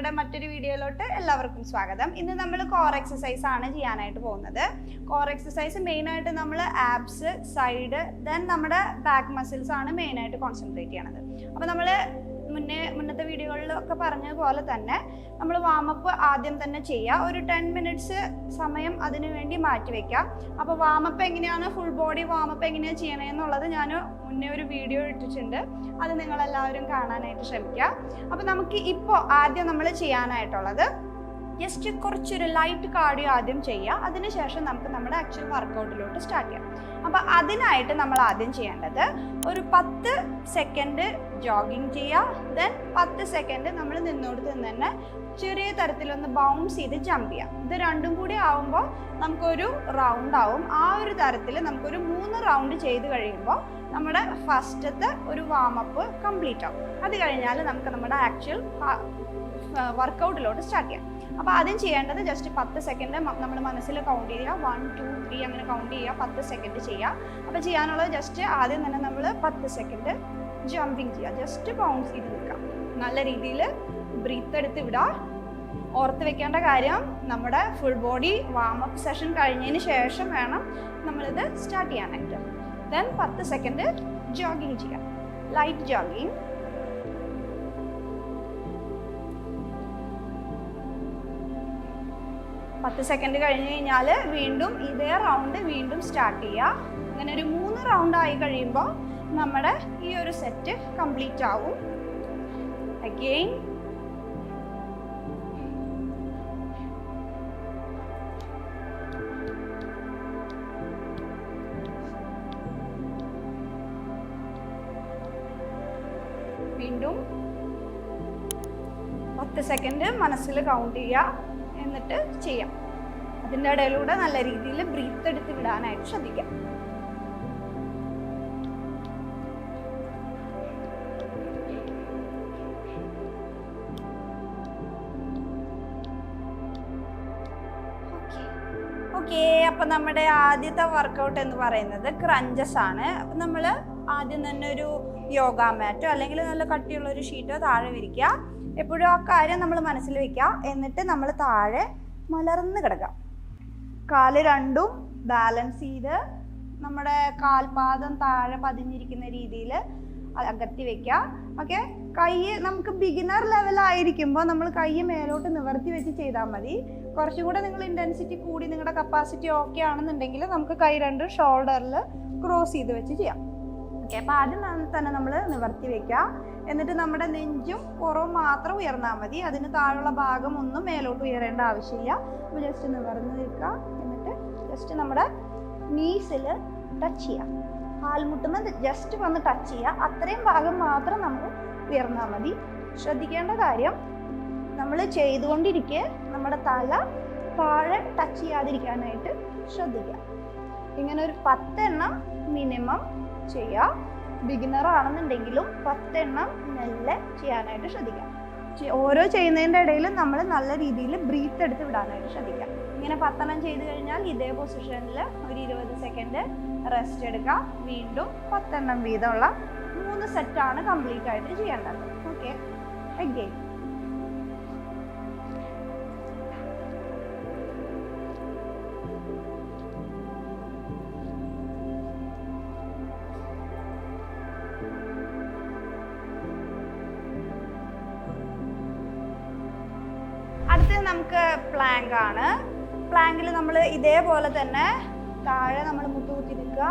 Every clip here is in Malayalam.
ഞങ്ങളുടെ മറ്റൊരു വീഡിയോയിലോട്ട് എല്ലാവർക്കും സ്വാഗതം. ഇന്ന് നമ്മൾ കോർ എക്സസൈസ് ആണ് ചെയ്യാനായിട്ട് പോകുന്നത്. കോർ എക്സസൈസ് മെയിനായിട്ട് നമ്മൾ ആബ്സ്, സൈഡ്, ദെൻ നമ്മുടെ ബാക്ക് മസിൽസ് ആണ് മെയിനായിട്ട് കോൺസെൻട്രേറ്റ് ചെയ്യണത്. അപ്പോൾ നമ്മൾ മുന്നത്തെ വീഡിയോകളിലൊക്കെ പറഞ്ഞതുപോലെ തന്നെ നമ്മൾ വാമപ്പ് ആദ്യം തന്നെ ചെയ്യുക. ഒരു 10 മിനിറ്റ്സ് സമയം അതിനു വേണ്ടി മാറ്റി വെക്കുക. അപ്പോൾ വാമപ്പ് എങ്ങനെയാണ്, ഫുൾ ബോഡി വാമപ്പ് എങ്ങനെയാണ് ചെയ്യണമെന്നുള്ളത് ഞാൻ മുന്നേ ഒരു വീഡിയോ ഇട്ടിട്ടുണ്ട്. അത് നിങ്ങളെല്ലാവരും കാണാനായിട്ട് ശ്രമിക്കുക. അപ്പോൾ നമുക്ക് ഇപ്പോൾ ആദ്യം നമ്മൾ ചെയ്യാനായിട്ടുള്ളത് ജസ്റ്റ് കുറച്ചൊരു ലൈറ്റ് കാർഡിയോ ആദ്യം ചെയ്യുക. അതിനുശേഷം നമുക്ക് നമ്മുടെ ആക്ച്വൽ വർക്കൗട്ടിലോട്ട് സ്റ്റാർട്ട് ചെയ്യാം. അപ്പോൾ അതിനായിട്ട് നമ്മൾ ആദ്യം ചെയ്യേണ്ടത് ഒരു 10 സെക്കൻഡ് ജോഗിങ് ചെയ്യുക. ദെൻ 10 സെക്കൻഡ് നമ്മൾ നിന്നോടത്ത് നിന്ന് തന്നെ ചെറിയ തരത്തിലൊന്ന് ബൗൺസ് ചെയ്ത് ജമ്പ് ചെയ്യാം. ഇത് രണ്ടും കൂടി ആവുമ്പോൾ നമുക്കൊരു റൗണ്ട് ആവും. ആ ഒരു തരത്തിൽ നമുക്കൊരു 3 റൗണ്ട് ചെയ്ത് കഴിയുമ്പോൾ നമ്മുടെ ഫസ്റ്റത്തെ ഒരു വാമപ്പ് കംപ്ലീറ്റ് ആവും. അത് കഴിഞ്ഞാൽ നമുക്ക് നമ്മുടെ ആക്ച്വൽ വർക്കൗട്ടിലോട്ട് സ്റ്റാർട്ട് ചെയ്യാം. അപ്പോൾ ആദ്യം ചെയ്യേണ്ടത് ജസ്റ്റ് 10 സെക്കൻഡ് നമ്മൾ മനസ്സിൽ കൗണ്ട് ചെയ്യുക. 1 2 3 അങ്ങനെ കൗണ്ട് ചെയ്യുക. 10 സെക്കൻഡ് ചെയ്യുക. അപ്പോൾ ചെയ്യാനുള്ളത് ജസ്റ്റ് ആദ്യം തന്നെ നമ്മൾ 10 സെക്കൻഡ് ജമ്പിങ് ചെയ്യുക. ജസ്റ്റ് ബൗൺസ് ചെയ്ത് നിൽക്കുക. നല്ല രീതിയിൽ ബ്രീത്ത് എടുത്ത് വിടുക. ഓർത്ത് വെക്കേണ്ട കാര്യം, നമ്മുടെ ഫുൾ ബോഡി വാമപ്പ് സെഷൻ കഴിഞ്ഞതിന് ശേഷം വേണം നമ്മളിത് സ്റ്റാർട്ട് ചെയ്യാനായിട്ട്. ദെൻ 10 സെക്കൻഡ് ജോഗിങ് ചെയ്യുക. Light jogging. പത്ത് സെക്കൻഡ് കഴിഞ്ഞ് കഴിഞ്ഞാൽ വീണ്ടും ഇതേ റൗണ്ട് വീണ്ടും സ്റ്റാർട്ട് ചെയ്യുക. അങ്ങനെ ഒരു 3 റൗണ്ട് ആയി കഴിയുമ്പോൾ നമ്മുടെ ഈ ഒരു സെറ്റ് കംപ്ലീറ്റ് ആവും. അഗെയിൻ വീണ്ടും 10 സെക്കൻഡ് മനസ്സിൽ കൗണ്ട് ചെയ്യുക. എന്നിട്ട് ചെയ്യാം. അതിൻ്റെ ഇടയിലൂടെ നല്ല രീതിയിൽ ബ്രീത്ത് എടുത്ത് വിടാനായിട്ട് ശ്രദ്ധിക്കാം. ഓക്കെ, അപ്പം നമ്മുടെ ആദ്യത്തെ വർക്കൗട്ട് എന്ന് പറയുന്നത് ക്രഞ്ചസ് ആണ്. അപ്പം നമ്മൾ ആദ്യം തന്നെ ഒരു യോഗ മാറ്റോ അല്ലെങ്കിൽ നല്ല കട്ടിയുള്ള ഒരു ഷീറ്റോ താഴെ വിരിക്കുക. എപ്പോഴും ആ കാര്യം നമ്മൾ മനസ്സിൽ വെക്കുക. എന്നിട്ട് നമ്മൾ താഴെ മലർന്ന് കിടക്കുക. കാല് രണ്ടും ബാലൻസ് ചെയ്ത് നമ്മുടെ കാൽപാദം താഴെ പതിഞ്ഞിരിക്കുന്ന രീതിയിൽ അകത്തി വെക്കുക. ഓക്കെ, കൈ നമുക്ക് ബിഗിനർ ലെവലായിരിക്കുമ്പോൾ നമ്മൾ കൈ മേലോട്ട് നിവർത്തി വെച്ച് ചെയ്താൽ മതി. കുറച്ചും കൂടെ നിങ്ങൾ ഇൻറ്റൻസിറ്റി കൂടി നിങ്ങളുടെ കപ്പാസിറ്റി ഓക്കെ ആണെന്നുണ്ടെങ്കിൽ നമുക്ക് കൈ രണ്ടും ഷോൾഡറിൽ ക്രോസ് ചെയ്ത് വെച്ച് ചെയ്യാം. ഓക്കെ, അപ്പോൾ ആദ്യം തന്നെ നമ്മൾ നിവർത്തി വെക്കുക. എന്നിട്ട് നമ്മുടെ നെഞ്ചും പുറവും മാത്രം ഉയർന്നാൽ മതി. അതിന് താഴെയുള്ള ഭാഗം ഒന്നും മേലോട്ട് ഉയരേണ്ട ആവശ്യമില്ല. അപ്പോൾ ജസ്റ്റ് നിവർന്ന് നിൽക്കുക. എന്നിട്ട് ജസ്റ്റ് നമ്മുടെ നീസിൽ ടച്ച് ചെയ്യുക. കാൽമുട്ടുമ്പോൾ ജസ്റ്റ് വന്ന് ടച്ച് ചെയ്യുക. അത്രയും ഭാഗം മാത്രം നമ്മൾ ഉയർന്നാൽ മതി. ശ്രദ്ധിക്കേണ്ട കാര്യം, നമ്മൾ ചെയ്തുകൊണ്ടിരിക്കെ നമ്മുടെ തല താഴെ ടച്ച് ചെയ്യാതിരിക്കാനായിട്ട് ശ്രദ്ധിക്കുക. ഇങ്ങനെ ഒരു 10 എണ്ണം മിനിമം ചെയ്യുക. ബിഗിനർ ആണെന്നുണ്ടെങ്കിലും 10 എണ്ണം മെല്ലെ ചെയ്യാനായിട്ട് ശ്രദ്ധിക്കാം. ഓരോ ചെയ്യുന്നതിൻ്റെ ഇടയിലും നമ്മൾ നല്ല രീതിയിൽ ബ്രീത്ത് എടുത്ത് വിടാനായിട്ട് ശ്രദ്ധിക്കാം. ഇങ്ങനെ 10 എണ്ണം ചെയ്ത് കഴിഞ്ഞാൽ ഇതേ പൊസിഷനിൽ ഒരു 20 സെക്കൻഡ് റെസ്റ്റ് എടുക്കുക. വീണ്ടും 10 എണ്ണം വീതമുള്ള 3 സെറ്റാണ് കംപ്ലീറ്റ് ആയിട്ട് ചെയ്യേണ്ടത്. ഓക്കെ, അഗെയിൻ നമുക്ക് പ്ലാങ്ക് ആണ്. പ്ലാങ്കിൽ നമ്മൾ ഇതേപോലെ തന്നെ താഴെ നമ്മൾ മുട്ടുകുത്തി നിൽക്കുക.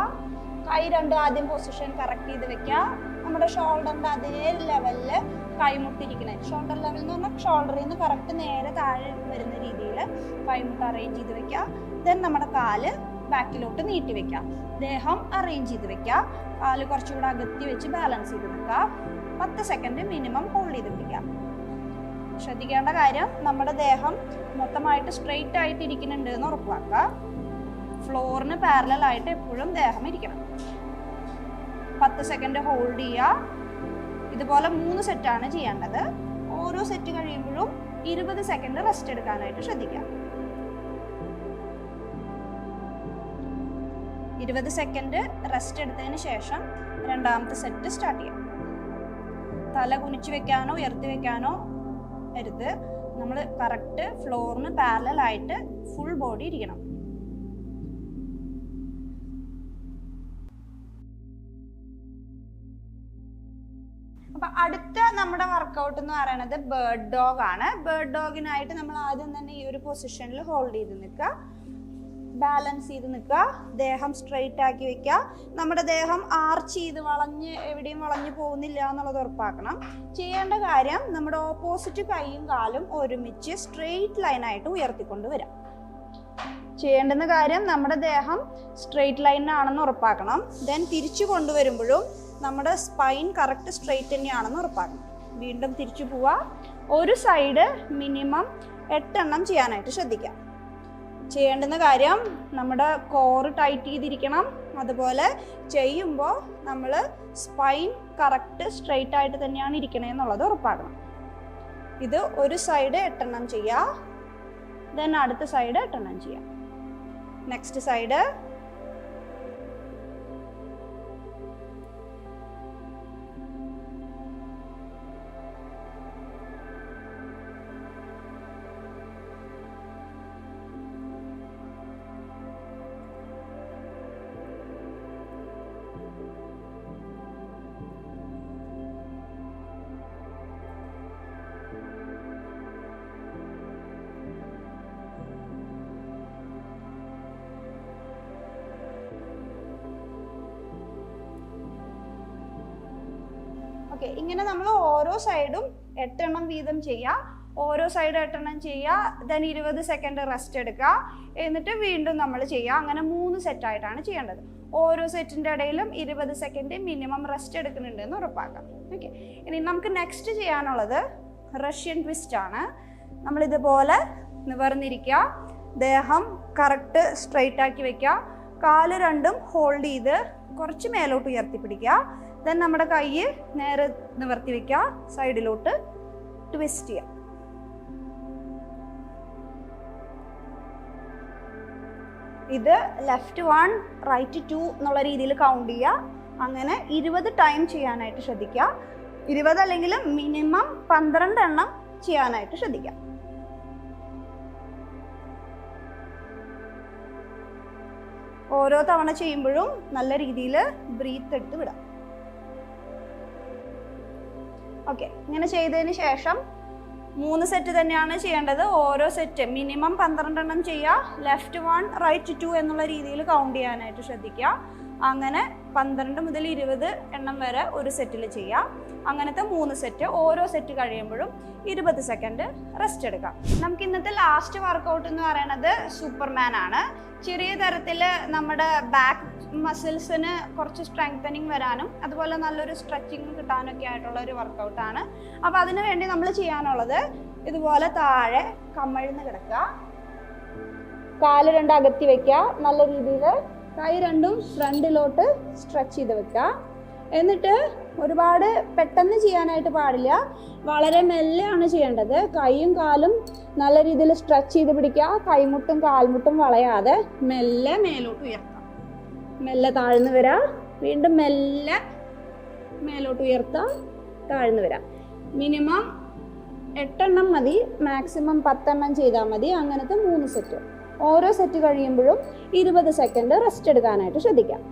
കൈ രണ്ടും ആദ്യം പൊസിഷൻ കറക്റ്റ് ചെയ്ത് വെക്കുക. നമ്മുടെ ഷോൾഡറിൻ്റെ അതേ ലെവലിൽ കൈമുട്ടിരിക്കണേ. ഷോൾഡർ ലെവൽ എന്ന് പറഞ്ഞാൽ ഷോൾഡറിൽ നിന്ന് കറക്റ്റ് നേരെ താഴെ വരുന്ന രീതിയിൽ കൈമുട്ട് അറേഞ്ച് ചെയ്ത് വെക്കുക. ദെൻ നമ്മുടെ കാല് ബാക്കിലോട്ട് നീട്ടി വെക്കുക. ദേഹം അറേഞ്ച് ചെയ്ത് വെക്കുക. കാല് കുറച്ചുകൂടെ അകത്തി വെച്ച് ബാലൻസ് ചെയ്ത് നിൽക്കുക. 10 സെക്കൻഡ് മിനിമം ഹോൾഡ് ചെയ്ത് പിടിക്കുക. ശ്രദ്ധിക്കേണ്ട കാര്യം, നമ്മുടെ ദേഹം മൊത്തമായിട്ട് സ്ട്രെയിറ്റ് ആയിട്ട് ഇരിക്കുന്നുണ്ട് എന്ന് ഉറപ്പാക്കുക. ഫ്ലോറിന് പാരലൽ ആയിട്ട് എപ്പോഴും ദേഹം ഇരിക്കണം. 10 സെക്കൻഡ് ഹോൾഡ് ചെയ്യുക. ഇതുപോലെ 3 സെറ്റാണ് ചെയ്യേണ്ടത്. ഓരോ സെറ്റ് കഴിയുമ്പോഴും 20 സെക്കൻഡ് റെസ്റ്റ് എടുക്കാനായിട്ട് ശ്രദ്ധിക്കുക. 20 സെക്കൻഡ് റെസ്റ്റ് എടുത്തതിന് ശേഷം രണ്ടാമത്തെ സെറ്റ് സ്റ്റാർട്ട് ചെയ്യാം. തല കുനിച്ചു വെക്കാനോ ഉയർത്തി വെക്കാനോ അരുത്. നമ്മൾ കറക്റ്റ് ഫ്ലോറിന് പാരലൽ ആയിട്ട് ഫുൾ ബോഡി ഇരിക്കണം. അപ്പൊ അടുത്ത നമ്മുടെ വർക്കൗട്ട് എന്ന് പറയുന്നത് ബേർഡ് ഡോഗ് ആണ്. ബേർഡ് ഡോഗിനായിട്ട് നമ്മൾ ആദ്യം തന്നെ ഈ ഒരു പൊസിഷനിൽ ഹോൾഡ് ചെയ്ത് നിൽക്കുക, ബാലൻസ് ചെയ്ത് നിൽക്കുക, ദേഹം സ്ട്രെയിറ്റ് ആക്കി വെക്കുക. നമ്മുടെ ദേഹം ആർച്ച് ചെയ്ത് എവിടെയും വളഞ്ഞു പോകുന്നില്ല എന്നുള്ളത് ഉറപ്പാക്കണം. ചെയ്യേണ്ട കാര്യം നമ്മുടെ ഓപ്പോസിറ്റ് കൈയും കാലും ഒരുമിച്ച് സ്ട്രെയിറ്റ് ലൈനായിട്ട് ഉയർത്തിക്കൊണ്ട് വരാം. ചെയ്യേണ്ടുന്ന കാര്യം നമ്മുടെ ദേഹം സ്ട്രെയിറ്റ് ലൈനാണെന്ന് ഉറപ്പാക്കണം. ദെൻ തിരിച്ചു കൊണ്ടുവരുമ്പോഴും നമ്മുടെ സ്പൈൻ കറക്റ്റ് സ്ട്രെയിറ്റ് തന്നെയാണെന്ന് ഉറപ്പാക്കണം. വീണ്ടും തിരിച്ചു പോവുക. ഒരു സൈഡ് മിനിമം 8 എണ്ണം ചെയ്യാനായിട്ട് ശ്രദ്ധിക്കാം. ചെയ്യേണ്ടുന്ന കാര്യം നമ്മുടെ കോറ് ടൈറ്റ് ചെയ്തിരിക്കണം. അതുപോലെ ചെയ്യുമ്പോൾ നമ്മൾ സ്പൈൻ കറക്റ്റ് സ്ട്രെയിറ്റ് ആയിട്ട് തന്നെയാണ് ഇരിക്കണേ എന്നുള്ളത് ഉറപ്പാക്കണം. ഇത് ഒരു സൈഡ് 8 എണ്ണം ചെയ്യുക, ദെൻ അടുത്ത സൈഡ് 8 എണ്ണം ചെയ്യാം. Next side. ഓക്കെ, ഇങ്ങനെ നമ്മൾ ഓരോ സൈഡും 8 എണ്ണം വീതം ചെയ്യുക. ഓരോ സൈഡ് 8 എണ്ണം ചെയ്യുക, ദെൻ 20 സെക്കൻഡ് റെസ്റ്റ് എടുക്കുക, എന്നിട്ട് വീണ്ടും നമ്മൾ ചെയ്യുക. അങ്ങനെ 3 സെറ്റായിട്ടാണ് ചെയ്യേണ്ടത്. ഓരോ സെറ്റിൻ്റെ ഇടയിലും 20 സെക്കൻഡ് മിനിമം റെസ്റ്റ് എടുക്കുന്നുണ്ട് എന്ന് ഉറപ്പാക്കാം. ഓക്കെ, ഇനി നമുക്ക് നെക്സ്റ്റ് ചെയ്യാനുള്ളത് റഷ്യൻ ട്വിസ്റ്റ് ആണ്. നമ്മളിതുപോലെ നിവർന്നിരിക്കുക, ദേഹം കറക്റ്റ് സ്ട്രെയിറ്റ് ആക്കി വെക്കുക, കാല് രണ്ടും ഹോൾഡ് ചെയ്ത് കുറച്ച് മേലോട്ട് ഉയർത്തിപ്പിടിക്കുക. ദെൻ നമ്മുടെ കൈ നേരെ നിവർത്തി വെക്കുക, സൈഡിലോട്ട് ട്വിസ്റ്റ് ചെയ്യുക. ഇത് ലെഫ്റ്റ് 1 റൈറ്റ് 2 എന്നുള്ള രീതിയിൽ കൗണ്ട് ചെയ്യുക. അങ്ങനെ 20 ടൈം ചെയ്യാനായിട്ട് ശ്രദ്ധിക്കുക. 20 അല്ലെങ്കിൽ മിനിമം 12 എണ്ണം ചെയ്യാനായിട്ട് ശ്രദ്ധിക്കുക. ഓരോ തവണ ചെയ്യുമ്പോഴും നല്ല രീതിയിൽ ബ്രീത്ത് എടുത്ത് വിടാം. ഓക്കെ, ഇങ്ങനെ ചെയ്തതിന് ശേഷം 3 സെറ്റ് തന്നെയാണ് ചെയ്യേണ്ടത്. ഓരോ സെറ്റ് മിനിമം 12 എണ്ണം ചെയ്യുക. ലെഫ്റ്റ് 1 റൈറ്റ് 2 എന്നുള്ള രീതിയിൽ കൗണ്ട് ചെയ്യാനായിട്ട് ശ്രദ്ധിക്കുക. അങ്ങനെ 12 മുതൽ 20 എണ്ണം വരെ ഒരു സെറ്റിൽ ചെയ്യാം. അങ്ങനത്തെ 3 സെറ്റ്. ഓരോ സെറ്റ് കഴിയുമ്പോഴും 20 സെക്കൻഡ് റെസ്റ്റ് എടുക്കാം. നമുക്ക് ഇന്നത്തെ ലാസ്റ്റ് വർക്കൗട്ട് എന്ന് പറയുന്നത് സൂപ്പർമാൻ ആണ്. ചെറിയ തരത്തിൽ നമ്മുടെ ബാക്ക് മസിൽസിന് കുറച്ച് സ്ട്രെങ്തനിങ് വരാനും അതുപോലെ നല്ലൊരു സ്ട്രെച്ചിങ് കിട്ടാനൊക്കെ ആയിട്ടുള്ള ഒരു വർക്കൗട്ടാണ്. അപ്പോൾ അതിനു വേണ്ടി നമ്മൾ ചെയ്യാനുള്ളത് ഇതുപോലെ താഴെ കമഴ്ന്ന് കിടക്കുക, കാല് 2 അകത്തി വെക്കുക, നല്ല രീതിയിൽ കൈ 2 ഫ്രണ്ടിലോട്ട് സ്ട്രെച്ച് ചെയ്ത് വെക്കുക. എന്നിട്ട് ഒരുപാട് പെട്ടെന്ന് ചെയ്യാനായിട്ട് പാടില്ല, വളരെ മെല്ലെയാണ് ചെയ്യേണ്ടത്. കൈയും കാലും നല്ല രീതിയിൽ സ്ട്രെച്ച് ചെയ്ത് പിടിക്കുക, കൈമുട്ടും കാൽമുട്ടും വളയാതെ മെല്ലെ മേലോട്ട് ഉയർത്താം. മെല്ലെ താഴ്ന്നു വരാം, വീണ്ടും മെല്ലെ മേലോട്ട് ഉയർത്താം, താഴ്ന്നു വരാം. മിനിമം 8 എണ്ണം മതി, മാക്സിമം 10 എണ്ണം ചെയ്താൽ മതി. അങ്ങനത്തെ 3 സെറ്റ്. ഓരോ സെറ്റ് കഴിയുമ്പോഴും 20 സെക്കൻഡ് റെസ്റ്റ് എടുക്കാനായിട്ട് ശ്രദ്ധിക്കാം.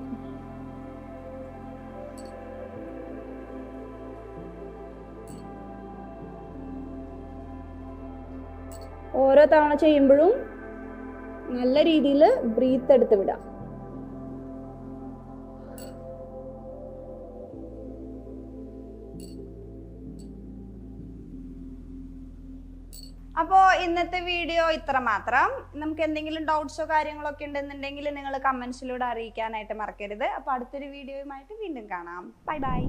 ഓരോ തവണ ചെയ്യുമ്പോഴും നല്ല രീതിയിൽ ബ്രീത്ത് എടുത്ത് വിടാം. അപ്പോൾ ഇന്നത്തെ വീഡിയോ ഇത്ര മാത്രം. നമുക്ക് എന്തെങ്കിലും ഡൗട്ട്സോ കാര്യങ്ങളൊക്കെ ഉണ്ടെന്നുണ്ടെങ്കിൽ നിങ്ങൾ കമൻസിലൂടെ അറിയിക്കാനായിട്ട് മറക്കരുത്. അപ്പോൾ അടുത്തൊരു വീഡിയോയുമായിട്ട് വീണ്ടും കാണാം. Bye bye.